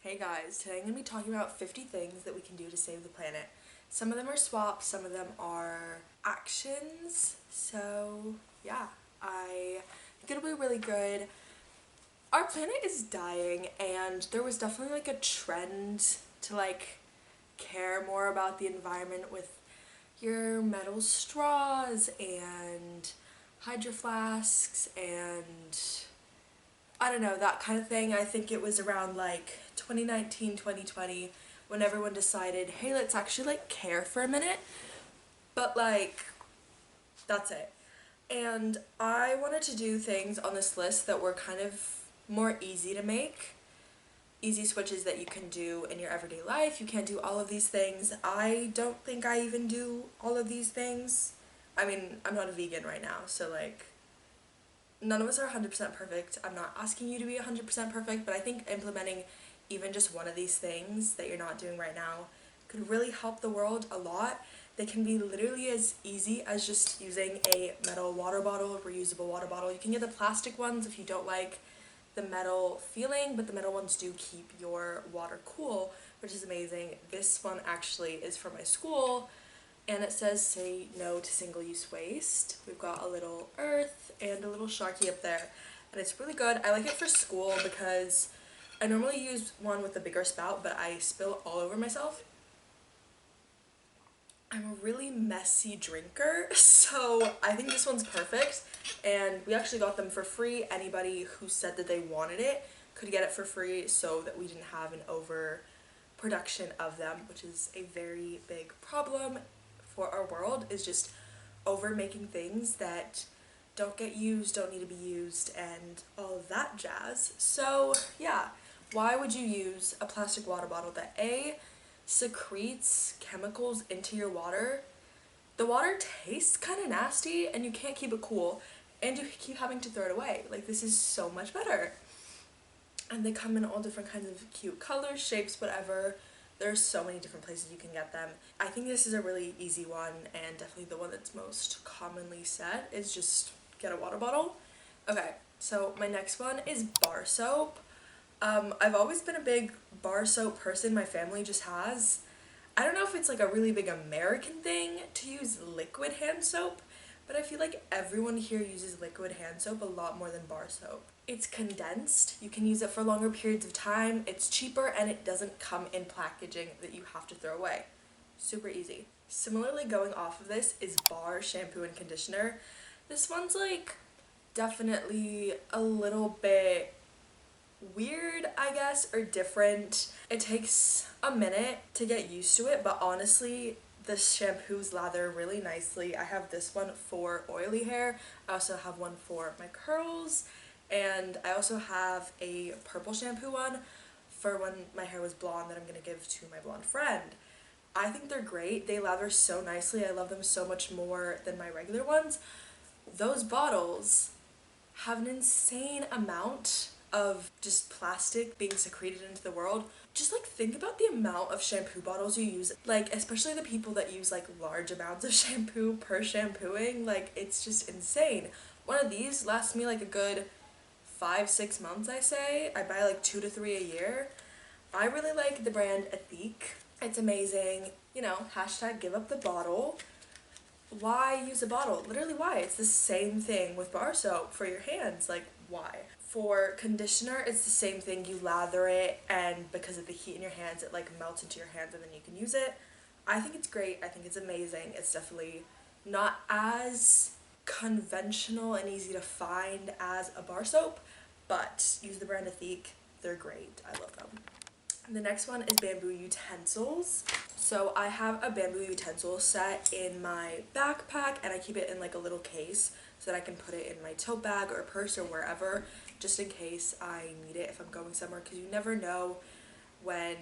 Hey guys, today I'm going to be talking about 50 things that we can do to save the planet. Some of them are swaps, some of them are actions, so yeah, I think it'll be really good. Our planet is dying and there was definitely like a trend to care more about the environment with your metal straws and hydro flasks and I don't know, that kind of thing. I think it was around 2019, 2020 when everyone decided, hey, let's actually care for a minute. But that's it. And I wanted to do things on this list that were kind of more easy to make. Easy switches that you can do in your everyday life. You can't do all of these things. I don't think I even do all of these things. I mean, I'm not a vegan right now, so none of us are 100% perfect. I'm not asking you to be 100% perfect, but I think implementing even just one of these things that you're not doing right now could really help the world a lot. They can be literally as easy as just using a metal water bottle, reusable water bottle. You can get the plastic ones if you don't like the metal feeling, but the metal ones do keep your water cool, which is amazing. This one actually is from my school, and it says say no to single-use waste. We've got a little earth and a little sharky up there, and it's really good. I like it for school because I normally use one with a bigger spout, but I spill all over myself. I'm a really messy drinker, so I think this one's perfect, and we actually got them for free. Anybody who said that they wanted it could get it for free so that we didn't have an overproduction of them, which is a very big problem for our world, is just over making things that don't get used, don't need to be used, and all of that jazz. So yeah, why would you use a plastic water bottle that A, secretes chemicals into your water? The water tastes kind of nasty and you can't keep it cool, and you keep having to throw it away. This is so much better. And they come in all different kinds of cute colors, shapes, whatever. There's so many different places you can get them. I think this is a really easy one, and definitely the one that's most commonly said is just get a water bottle. Okay, so my next one is bar soap. I've always been a big bar soap person. My family just has. I don't know if it's a really big American thing to use liquid hand soap, but I feel like everyone here uses liquid hand soap a lot more than bar soap. It's condensed, you can use it for longer periods of time, it's cheaper, and it doesn't come in packaging that you have to throw away. Super easy. Similarly, going off of this is bar shampoo and conditioner. This one's definitely a little bit weird, I guess, or different. It takes a minute to get used to it, but honestly, the shampoos lather really nicely. I have this one for oily hair. I also have one for my curls, and I also have a purple shampoo one for when my hair was blonde that I'm gonna give to my blonde friend. I think they're great. They lather so nicely. I love them so much more than my regular ones. Those bottles have an insane amount of just plastic being secreted into the world. Just think about the amount of shampoo bottles you use, especially the people that use large amounts of shampoo per shampooing. It's just insane. One of these lasts me a good 5-6 months, I say. I buy 2 to 3 a year. I really like the brand Ethique. It's amazing. You know, hashtag give up the bottle. Why use a bottle? Literally, why? It's the same thing with bar soap for your hands. Why? For conditioner, it's the same thing. You lather it, and because of the heat in your hands, it melts into your hands and then you can use it. I think it's great. I think it's amazing. It's definitely not as conventional and easy to find as a bar soap, but use the brand Ethique. They're great. I love them. The next one is bamboo utensils. So I have a bamboo utensil set in my backpack, and I keep it in a little case so that I can put it in my tote bag or purse or wherever, just in case I need it if I'm going somewhere, because you never know when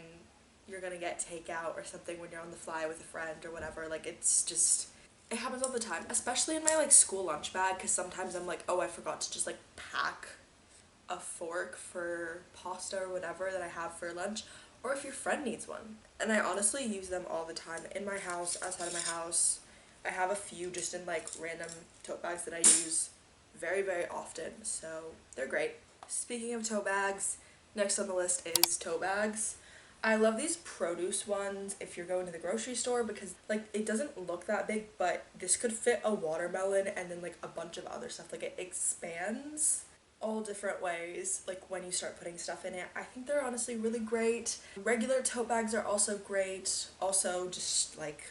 you're gonna get takeout or something when you're on the fly with a friend or whatever. It happens all the time, especially in my school lunch bag, because sometimes I'm oh, I forgot to just pack a fork for pasta or whatever that I have for lunch, or if your friend needs one. And I honestly use them all the time, in my house, outside of my house. I have a few just in random tote bags that I use very, very often, so they're great. Speaking of tote bags, Next on the list is tote bags. I love these produce ones if you're going to the grocery store because like it doesn't look that big, but this could fit a watermelon and then like a bunch of other stuff. Like it expands all different ways like when you start putting stuff in it. I think they're honestly really great. Regular tote bags are also great. Also just like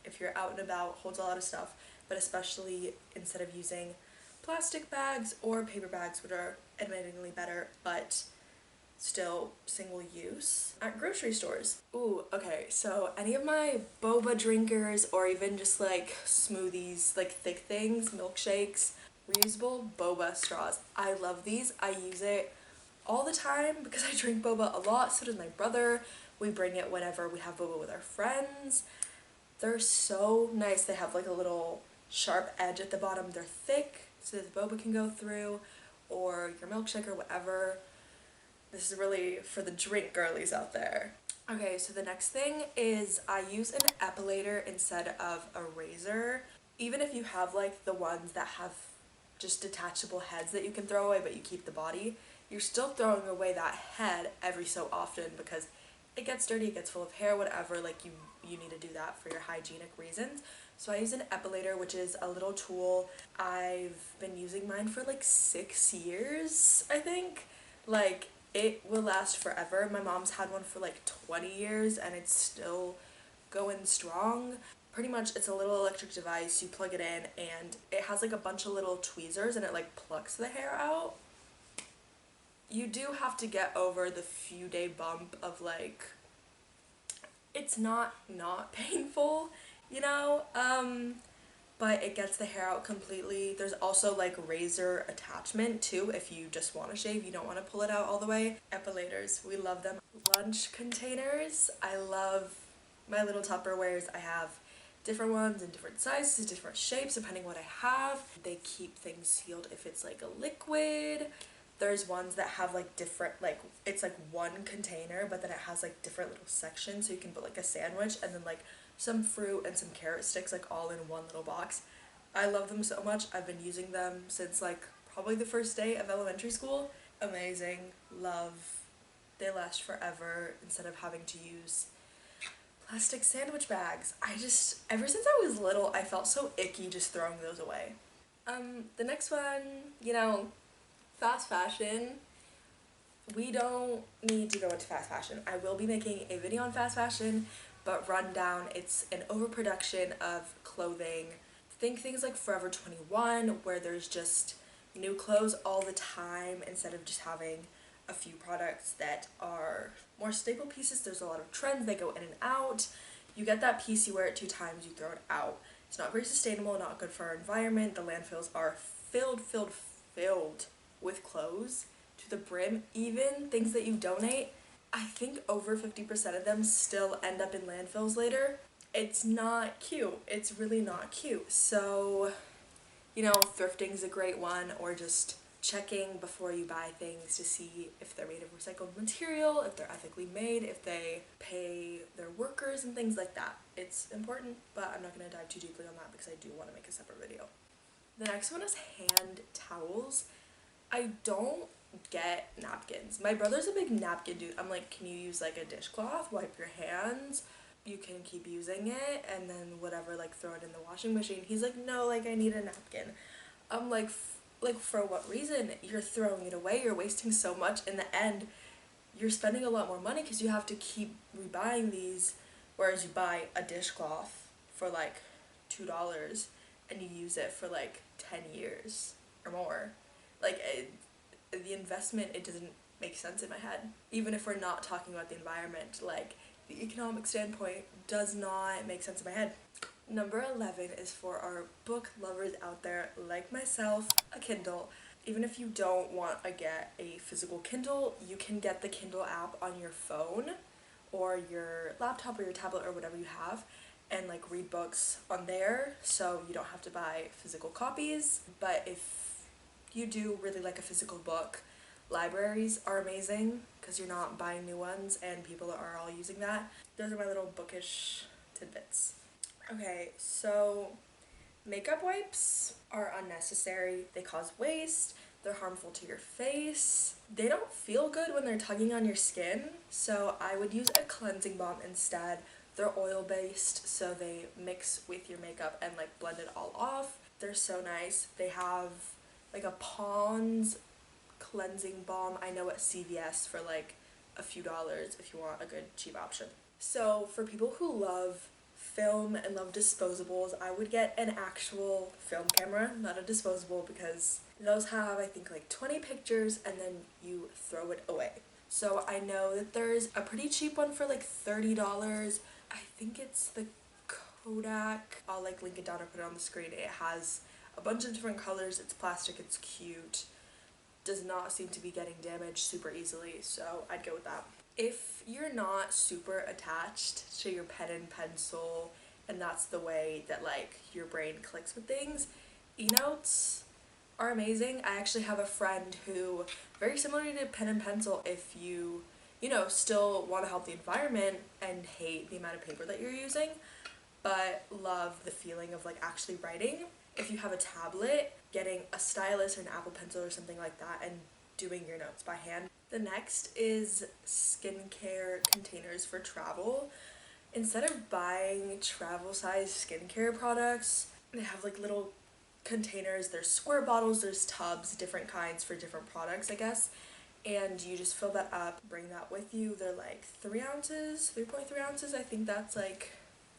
if you're out and about, holds a lot of stuff, but especially instead of using plastic bags or paper bags, which are admittedly better, but still single use at grocery stores. Ooh, okay, so any of my boba drinkers or even just like smoothies, like thick things, milkshakes, reusable boba straws. I love these. I use it all the time because I drink boba a lot. So does my brother. We bring it whenever we have boba with our friends. They're so nice. They have like a little sharp edge at the bottom. They're thick so that the boba can go through, or your milkshake or whatever. This is really for the drink girlies out there. Okay, so the next thing is I use an epilator instead of a razor. Even if you have like the ones that have just detachable heads that you can throw away but you keep the body, you're still throwing away that head every so often because it gets dirty, it gets full of hair, whatever, like you need to do that for your hygienic reasons. So I use an epilator, which is a little tool. I've been using mine for like 6 years, I think. Like, it will last forever. My mom's had one for like 20 years and it's still going strong. Pretty much it's a little electric device. You plug it in and it has like a bunch of little tweezers and it like plucks the hair out. You do have to get over the few day bump of like, it's not painful, you know, but it gets the hair out completely. There's also like razor attachment too if you just want to shave, you don't want to pull it out all the way. Epilators, we love them. Lunch containers, I love my little Tupperwares. I have different ones in different sizes, different shapes depending what I have. They keep things sealed if it's like a liquid. There's ones that have like different, like it's like one container but then it has like different little sections so you can put like a sandwich and then like some fruit and some carrot sticks like all in one little box. I love them so much. I've been using them since like probably the first day of elementary school. Amazing. Love. They last forever instead of having to use plastic sandwich bags. Ever since I was little, I felt so icky just throwing those away. The next one, you know, fast fashion. We don't need to go into fast fashion. I will be making a video on fast fashion, but rundown, it's an overproduction of clothing. Think things like Forever 21, where there's just new clothes all the time instead of just having a few products that are more staple pieces. There's a lot of trends, they go in and out. You get that piece, you wear it 2 times, you throw it out. It's not very sustainable, not good for our environment. The landfills are filled with clothes to the brim. Even things that you donate, I think over 50% of them still end up in landfills later. It's not cute. It's really not cute. So, you know, thrifting is a great one, or just checking before you buy things to see if they're made of recycled material, if they're ethically made, if they pay their workers and things like that. It's important, but I'm not going to dive too deeply on that because I do want to make a separate video. The next one is hand towels. I don't get napkins. My brother's a big napkin dude. I'm like, can you use like a dishcloth, wipe your hands? You can keep using it and then whatever, like throw it in the washing machine. He's like, no, like I need a napkin. I'm like, for what reason? You're throwing it away, you're wasting so much. In the end, you're spending a lot more money because you have to keep rebuying these, whereas you buy a dishcloth for like $2 and you use it for like 10 years or more. Like, the investment, it doesn't make sense in my head. Even if we're not talking about the environment, like, the economic standpoint does not make sense in my head. Number 11 is for our book lovers out there, like myself, a Kindle. Even if you don't want to get a physical Kindle, you can get the Kindle app on your phone or your laptop or your tablet or whatever you have and like read books on there, so you don't have to buy physical copies. But if you do really like a physical book, libraries are amazing because you're not buying new ones and people are all using that. Those are my little bookish tidbits. Okay, so makeup wipes are unnecessary. They cause waste. They're harmful to your face. They don't feel good when they're tugging on your skin, so I would use a cleansing balm instead. They're oil based, so they mix with your makeup and like blend it all off. They're so nice. They have like a Pond's cleansing balm I know at CVS for like a few dollars if you want a good cheap option. So for people who love film and love disposables, I would get an actual film camera, not a disposable, because those have I think like 20 pictures and then you throw it away. So I know that there's a pretty cheap one for like $30. I think it's the Kodak. I'll like link it down or put it on the screen. It has a bunch of different colors. It's plastic, it's cute, does not seem to be getting damaged super easily, so I'd go with that. If you're not super attached to your pen and pencil and that's the way that like your brain clicks with things, e-notes are amazing. I actually have a friend who, very similar to pen and pencil, if you still want to help the environment and hate the amount of paper that you're using, but love the feeling of like actually writing, if you have a tablet, getting a stylus or an Apple Pencil or something like that and doing your notes by hand. The next is skincare containers for travel. Instead of buying travel size skincare products, they have like little containers. There's square bottles, there's tubs, different kinds for different products, I guess. And you just fill that up, bring that with you. They're like 3 ounces, 3.3 ounces. I think that's like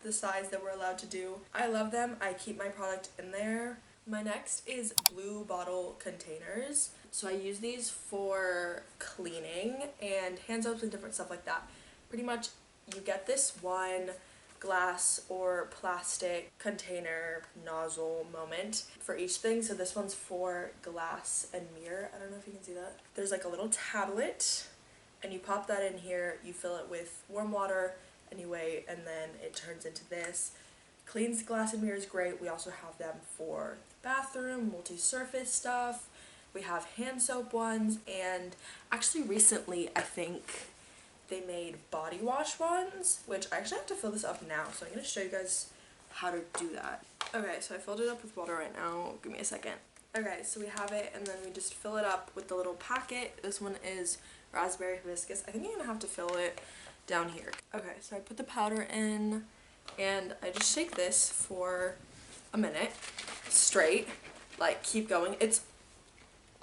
the size that we're allowed to do. I love them. I keep my product in there. My next is blue bottle containers. So I use these for cleaning and hand soaps and different stuff like that. Pretty much you get this one glass or plastic container nozzle moment for each thing. So this one's for glass and mirror. I don't know if you can see that. There's like a little tablet and you pop that in here, you fill it with warm water anyway, and then it turns into this. Cleans glass and mirrors great. We also have them for bathroom, multi-surface stuff. We have hand soap ones, and actually recently I think they made body wash ones, which I actually have to fill this up now, so I'm going to show you guys how to do that. Okay, so I filled it up with water right now. Give me a second. Okay, so we have it, and then we just fill it up with the little packet. This one is raspberry hibiscus. I think I'm going to have to fill it down here. Okay, so I put the powder in, and I just shake this for a minute straight, like keep going. It's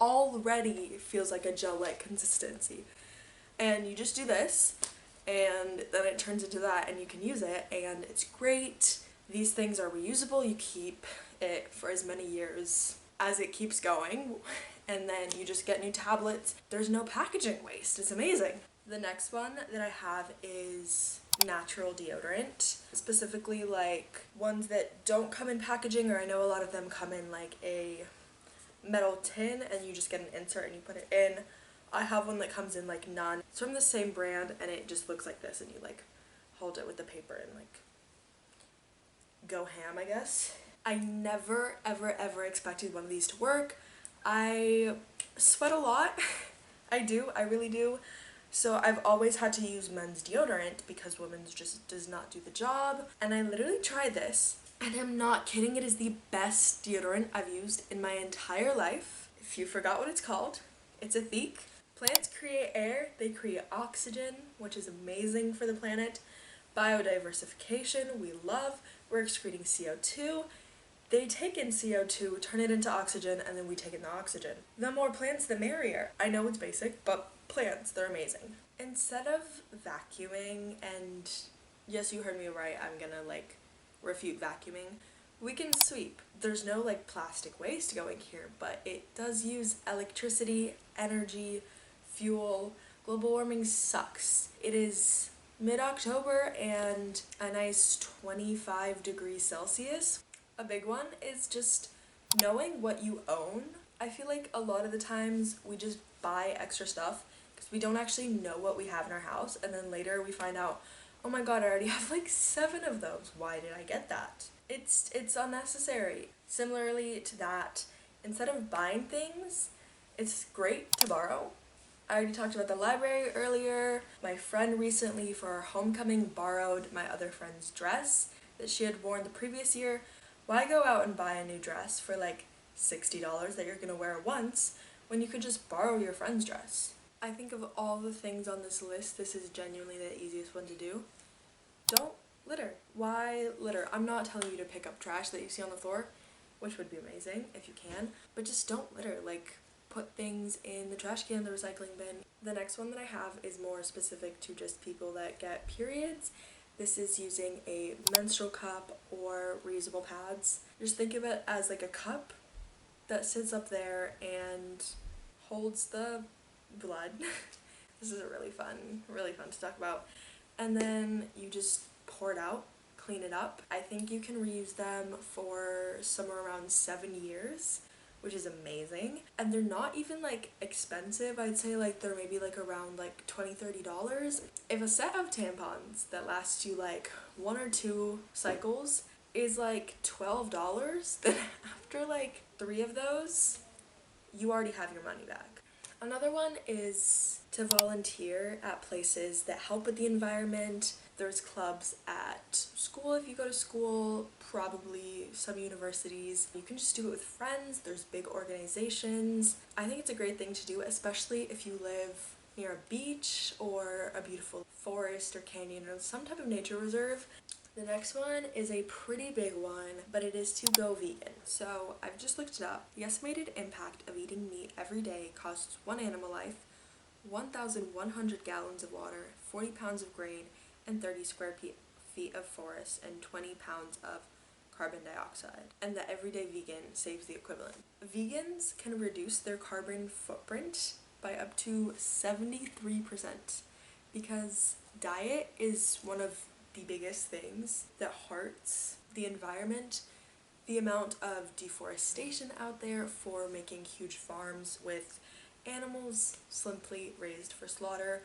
already feels like a gel-like consistency. And you just do this, and then it turns into that, and you can use it, and it's great. These things are reusable. You keep it for as many years as it keeps going, and then you just get new tablets. There's no packaging waste. It's amazing. The next one that I have is natural deodorant, specifically like ones that don't come in packaging, or I know a lot of them come in like a metal tin and you just get an insert and you put it in. I have one that comes in like none. It's from the same brand and it just looks like this, and you like hold it with the paper and like go ham, I guess. I never ever expected one of these to work. I sweat a lot. I do, I really do. So I've always had to use men's deodorant because women's just does not do the job. And I literally tried this, and I'm not kidding, it is the best deodorant I've used in my entire life. If you forgot what it's called, it's ethique. Plants create air, they create oxygen, which is amazing for the planet. Biodiversification, we love. We're excreting CO2. They take in CO2, turn it into oxygen, and then we take in the oxygen. The more plants, the merrier. I know it's basic, but plants, they're amazing. Instead of vacuuming, and yes, you heard me right, I'm gonna like refute vacuuming, we can sweep. There's no like plastic waste going here, but it does use electricity, energy, fuel. Global warming sucks. It is mid-October and a nice 25 degrees Celsius. A big one is just knowing what you own. I feel like a lot of the times we just buy extra stuff because we don't actually know what we have in our house, and then later we find out, oh my god, I already have like 7 of those. Why did I get that? It's unnecessary. Similarly to that, instead of buying things, it's great to borrow. I already talked about the library earlier. My friend recently for her homecoming borrowed my other friend's dress that she had worn the previous year. Why go out and buy a new dress for like $60 that you're gonna wear once when you could just borrow your friend's dress. I think of all the things on this list, this is genuinely the easiest one to do. Don't litter. Why litter? I'm not telling you to pick up trash that you see on the floor, which would be amazing if you can, but just don't litter. Like, put things in the trash can, the recycling bin. The next one that I have is more specific to just people that get periods. This is using a menstrual cup or reusable pads. Just think of it as like a cup that sits up there and holds the blood. This is really fun to talk about. And then you just pour it out, clean it up. I think you can reuse them for somewhere around 7 years, which is amazing. And they're not even like expensive. I'd say like they're maybe like around like $20-30. If a set of tampons that lasts you like 1 or 2 cycles is like $12, then after like 3 of those, you already have your money back. Another one is to volunteer at places that help with the environment. There's clubs at school if you go to school, probably some universities. You can just do it with friends. There's big organizations. I think it's a great thing to do, especially if you live near a beach or a beautiful forest or canyon or some type of nature reserve. The next one is a pretty big one, but it is to go vegan. So I've just looked it up. The estimated impact of eating meat every day costs one animal life, 1,100 gallons of water, 40 pounds of grain, and 30 square feet of forest, and 20 pounds of carbon dioxide. And the everyday vegan saves the equivalent. Vegans can reduce their carbon footprint by up to 73% because diet is one of the biggest things that hurts the environment. The amount of deforestation out there for making huge farms with animals simply raised for slaughter,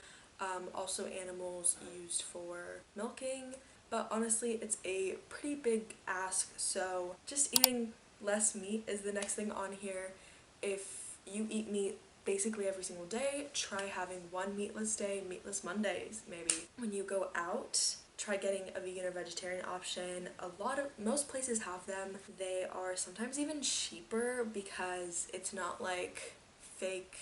also animals used for milking, but honestly it's a pretty big ask, so just eating less meat is the next thing on here. If you eat meat basically every single day, try having one meatless day, meatless Mondays maybe. When you go out, try getting a vegan or vegetarian option. Most places have them. They are sometimes even cheaper because it's not like fake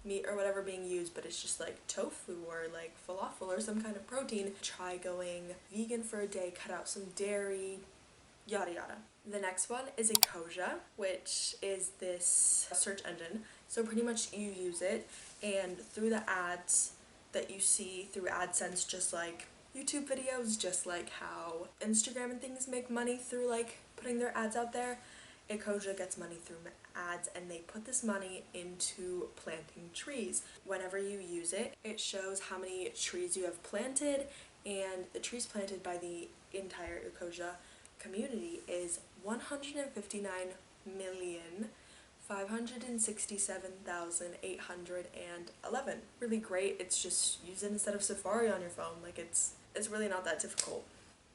meat or whatever being used, but it's just like tofu or like falafel or some kind of protein. Try going vegan for a day, cut out some dairy, yada yada. The next one is ecosia, which is this search engine. So pretty much you use it, and through the ads that you see through AdSense, just like YouTube videos, just like how Instagram and things make money through like putting their ads out there, ecosia gets money through ads, and they put this money into planting trees. Whenever you use it, it shows how many trees you have planted, and the trees planted by the entire ecosia community is 159,567,811. Really great. It's just use it instead of Safari on your phone. Like it's really not that difficult.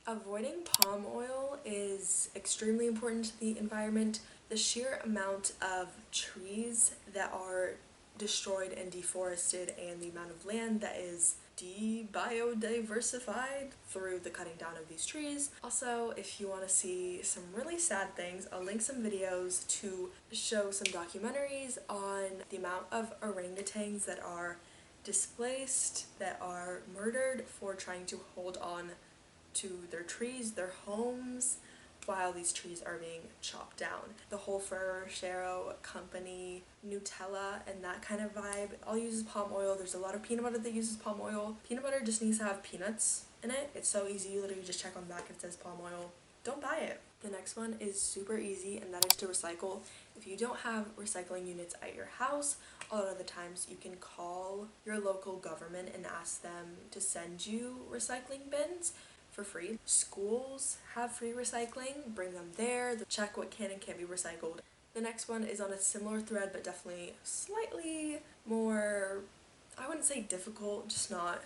Avoiding palm oil is extremely important to the environment. The sheer amount of trees that are destroyed and deforested, and the amount of land that is de-biodiversified through the cutting down of these trees. Also, if you want to see some really sad things, I'll link some videos to show some documentaries on the amount of orangutans that are displaced, that are murdered for trying to hold on to their trees, their homes, while these trees are being chopped down. The whole Ferrero Rocher company, Nutella, and that kind of vibe all uses palm oil. There's a lot of peanut butter that uses palm oil. Peanut butter just needs to have peanuts in it. It's so easy. You literally just check on the back if it says palm oil. Don't buy it. The next one is super easy, and that is to recycle. If you don't have recycling units at your house, a lot of the times you can call your local government and ask them to send you recycling bins for free. Schools have free recycling, bring them there, check what can and can't be recycled. The next one is on a similar thread, but definitely slightly more, I wouldn't say difficult, just not,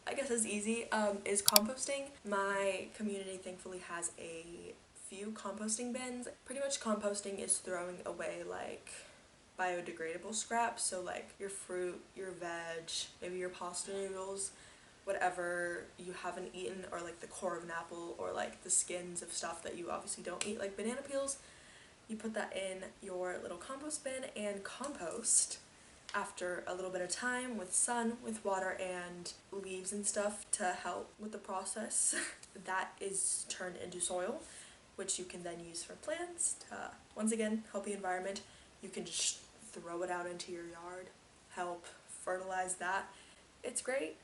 I guess, as easy, is composting. My community thankfully has a few composting bins. Pretty much composting is throwing away like biodegradable scraps, so like your fruit, your veg, maybe your pasta noodles, whatever you haven't eaten, or like the core of an apple, or like the skins of stuff that you obviously don't eat, like banana peels. You put that in your little compost bin and compost. after a little bit of time with sun, with water and leaves and stuff to help with the process, that is turned into soil, which you can then use for plants to, once again, help the environment. You can just throw it out into your yard, help fertilize that. It's great.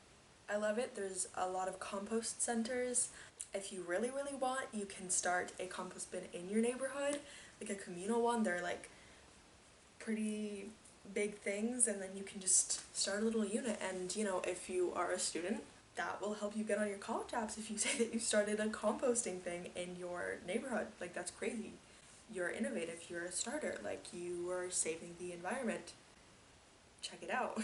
I love it. There's a lot of compost centers. If you really, really want, you can start a compost bin in your neighborhood, like a communal one. They're like pretty big things, and then you can just start a little unit. And you know, if you are a student, that will help you get on your college apps if you say that you started a composting thing in your neighborhood. Like, that's crazy. You're innovative, you're a starter, like you are saving the environment. Check it out.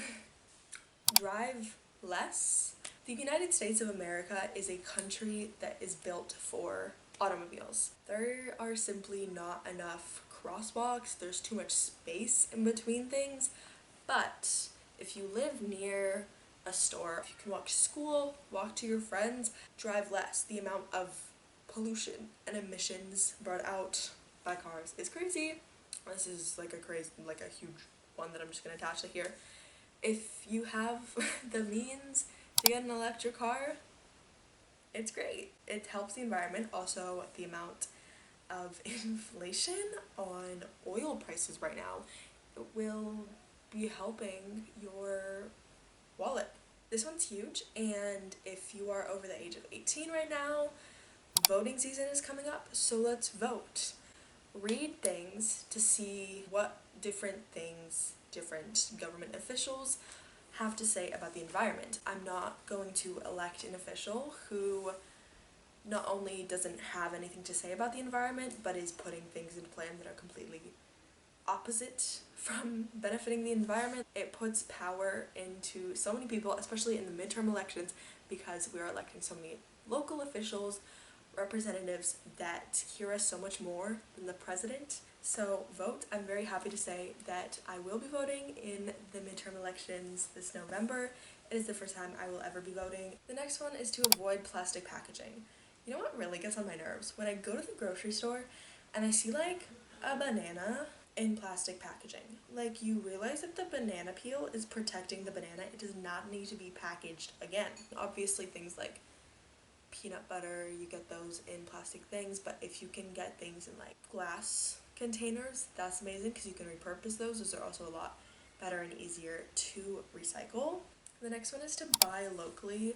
Drive less. The United States of America is a country that is built for automobiles. There are simply not enough crosswalks, there's too much space in between things, but if you live near a store, if you can walk to school, walk to your friends, drive less. The amount of pollution and emissions brought out by cars is crazy. This is like a huge one that I'm just gonna attach to here. If you have the means to get an electric car, it's great. It helps the environment. Also, the amount of inflation on oil prices right now, it will be helping your wallet. This one's huge, and if you are over the age of 18 right now, voting season is coming up, so let's vote. Read things to see what different things different government officials have to say about the environment. I'm not going to elect an official who not only doesn't have anything to say about the environment, but is putting things into plan that are completely opposite from benefiting the environment. It puts power into so many people, especially in the midterm elections, because we are electing so many local officials, representatives that hear us so much more than the president. So vote. I'm very happy to say that I will be voting in the midterm elections this November. It is the first time I will ever be voting. The next one is to avoid plastic packaging. You know what really gets on my nerves? When I go to the grocery store and I see like a banana in plastic packaging. Like, you realize that the banana peel is protecting the banana. It does not need to be packaged again. Obviously things like peanut butter, you get those in plastic things, but if you can get things in like glass containers, that's amazing because you can repurpose those. Those are also a lot better and easier to recycle. The next one is to buy locally.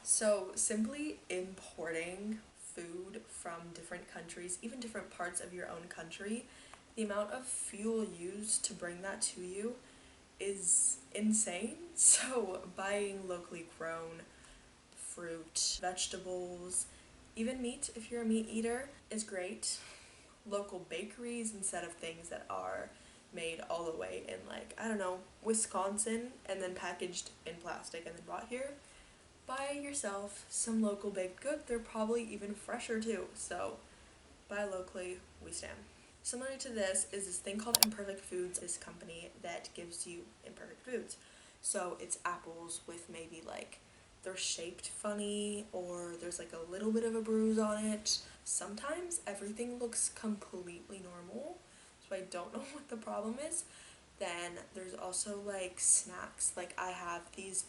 So simply importing food from different countries, even different parts of your own country, the amount of fuel used to bring that to you is insane. So buying locally grown fruit, vegetables, even meat if you're a meat eater is great. Local bakeries instead of things that are made all the way in, like, I don't know, Wisconsin and then packaged in plastic and then brought here. Buy yourself some local baked goods. They're probably even fresher too. So buy locally, we stand. Similar to this is this thing called Imperfect Foods, this company that gives you imperfect foods. So it's apples with maybe like they're shaped funny, or there's like a little bit of a bruise on it. Sometimes everything looks completely normal, so I don't know what the problem is. Then there's also like snacks. Like, I have these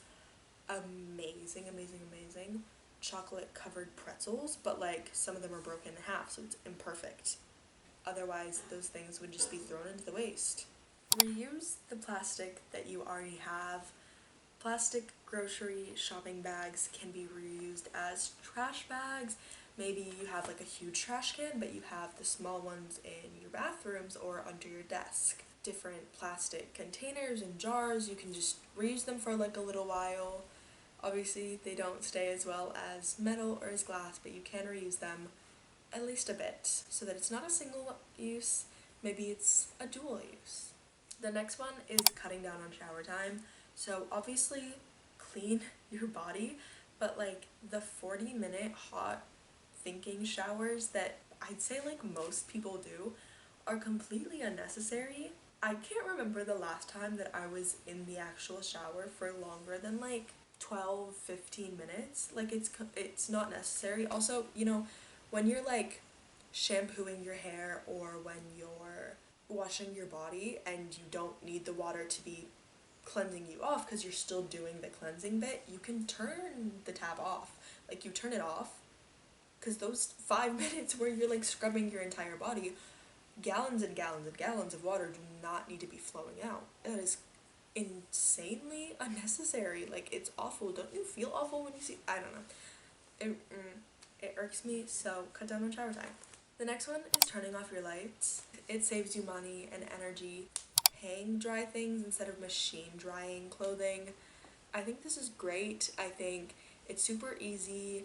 amazing chocolate covered pretzels, but like some of them are broken in half, so it's imperfect. Otherwise, those things would just be thrown into the waste. Reuse the plastic that you already have. Plastic grocery shopping bags can be reused as trash bags. Maybe you have like a huge trash can, but you have the small ones in your bathrooms or under your desk. Different plastic containers and jars, you can just reuse them for like a little while. Obviously, they don't stay as well as metal or as glass, but you can reuse them at least a bit, so that it's not a single use, maybe it's a dual use. The next one is cutting down on shower time. So obviously clean your body, but like the 40-minute hot thinking showers that I'd say like most people do are completely unnecessary. I can't remember the last time that I was in the actual shower for longer than like 12-15 minutes. Like, it's not necessary. Also, you know, when you're like shampooing your hair or when you're washing your body and you don't need the water to be cleansing you off because you're still doing the cleansing bit, you can turn the tab off. Like, you turn it off because those 5 minutes where you're like scrubbing your entire body, gallons and gallons and gallons of water do not need to be flowing out. That is insanely unnecessary. Like, it's awful. Don't you feel awful when you see? I don't know. It irks me, so cut down on shower time. The next one is turning off your lights. It saves you money and energy. Hang dry things instead of machine drying clothing. I think this is great. I think it's super easy,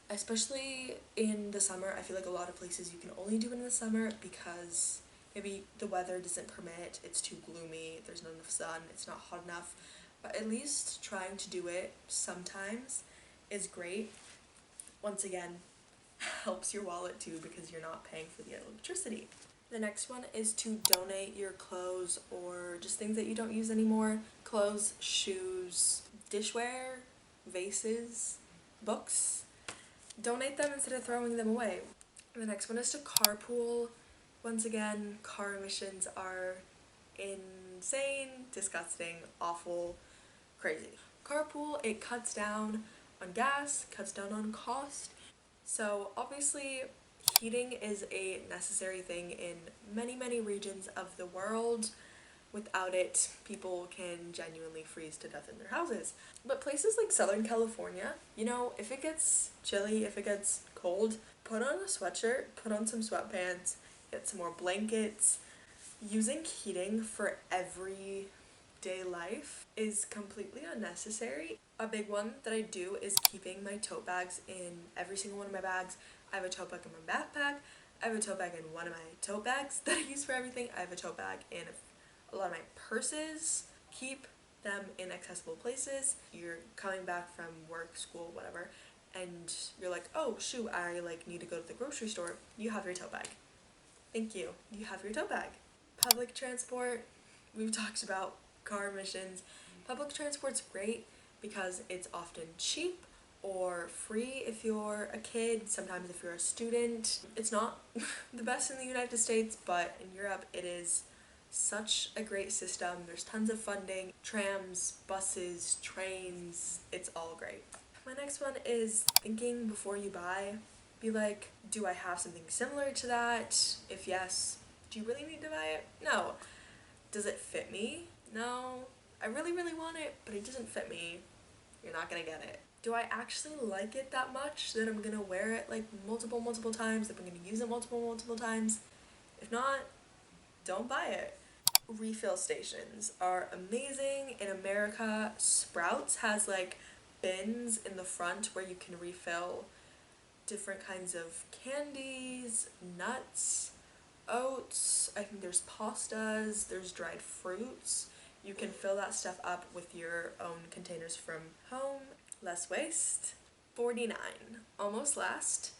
especially in the summer. I feel like a lot of places you can only do it in the summer because maybe the weather doesn't permit, it's too gloomy, there's not enough sun, it's not hot enough. But at least trying to do it sometimes is great. Once again, helps your wallet too because you're not paying for the electricity. The next one is to donate your clothes or just things that you don't use anymore. Clothes, shoes, dishware, vases, books. Donate them instead of throwing them away. The next one is to carpool. Once again, car emissions are insane, disgusting, awful, crazy. Carpool, it cuts down on gas, cuts down on cost. So obviously heating is a necessary thing in many, many regions of the world. Without it, people can genuinely freeze to death in their houses. But places like Southern California, you know, if it gets chilly, if it gets cold, put on a sweatshirt, put on some sweatpants, get some more blankets. Using heating for everyday life is completely unnecessary. A big one that I do is keeping my tote bags in every single one of my bags. I have a tote bag in my backpack. I have a tote bag in one of my tote bags that I use for everything. I have a tote bag in a lot of my purses. Keep them in accessible places. You're coming back from work, school, whatever, and you're like, oh shoot, I like need to go to the grocery store. You have your tote bag. Thank you. You have your tote bag. Public transport, we've talked about car emissions. Public transport's great because it's often cheap or free if you're a kid, sometimes if you're a student. It's not the best in the United States, but in Europe it is such a great system. There's tons of funding, trams, buses, trains, it's all great. My next one is thinking before you buy. Be like, do I have something similar to that? If yes, do you really need to buy it? No. Does it fit me? No. I really, really want it, but it doesn't fit me. You're not gonna get it. Do I actually like it that much that I'm gonna wear it like multiple times, that I'm gonna use it multiple times? If not, don't buy it. Refill stations are amazing. In America, Sprouts has like bins in the front where you can refill different kinds of candies, nuts, oats. I think there's pastas, there's dried fruits. You can fill that stuff up with your own containers from home. Less waste. 49. Almost last.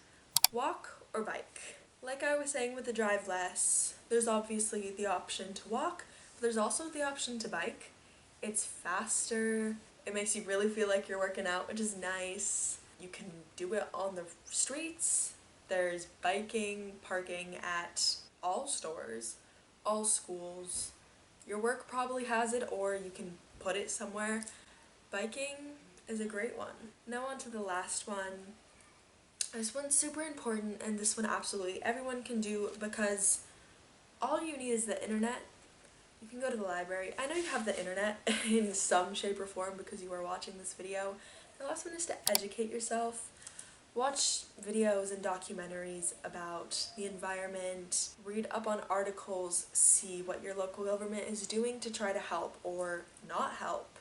Walk or bike. Like I was saying with the drive less, there's obviously the option to walk, but there's also the option to bike. It's faster. It makes you really feel like you're working out, which is nice. You can do it on the streets. There's biking, parking at all stores, all schools. Your work probably has it, or you can put it somewhere. Biking is a great one. Now on to the last one. This one's super important, and this one absolutely everyone can do because all you need is the internet. You can go to the library. I know you have the internet in some shape or form because you are watching this video. The last one is to educate yourself. Watch videos and documentaries about the environment, read up on articles, see what your local government is doing to try to help or not help,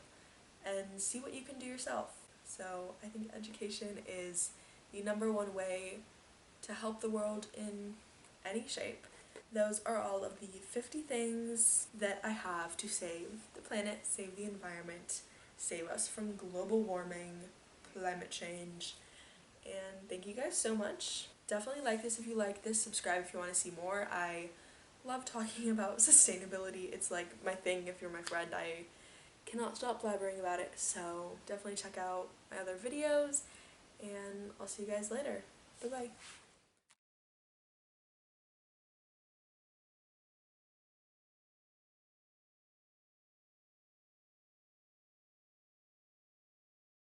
and see what you can do yourself. So I think education is the #1 way to help the world in any shape. Those are all of the 50 things that I have to save the planet, save the environment, save us from global warming, climate change. And thank you guys so much. Definitely like this if you like this, subscribe if you want to see more. I love talking about sustainability. It's like my thing. If you're my friend, I cannot stop blabbering about it. So definitely check out my other videos, and I'll see you guys later. Bye bye.